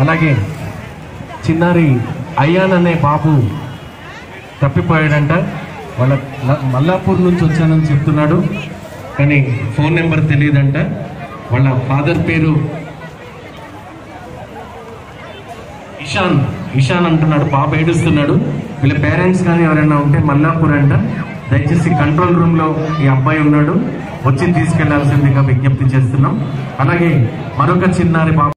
అలాగే చిన్నారి అయ్యాన్ అనే బాబు తప్పిపోయాడంట. వాళ్ళ మల్లాపూర్ నుంచి వచ్చానని చెప్తున్నాడు, కానీ ఫోన్ నెంబర్ తెలియదంట. వాళ్ళ ఫాదర్ పేరు ఇషాన్ అంటున్నాడు. బాబు ఏడుస్తున్నాడు. వీళ్ళ పేరెంట్స్ కానీ ఎవరైనా ఉంటే మల్లాపూర్ అంట. దయచేసి కంట్రోల్ రూమ్ లో ఈ అబ్బాయి ఉన్నాడు, వచ్చి తీసుకెళ్లాల్సిందిగా విజ్ఞప్తి చేస్తున్నాం. అలాగే మరొక చిన్నారి బాబు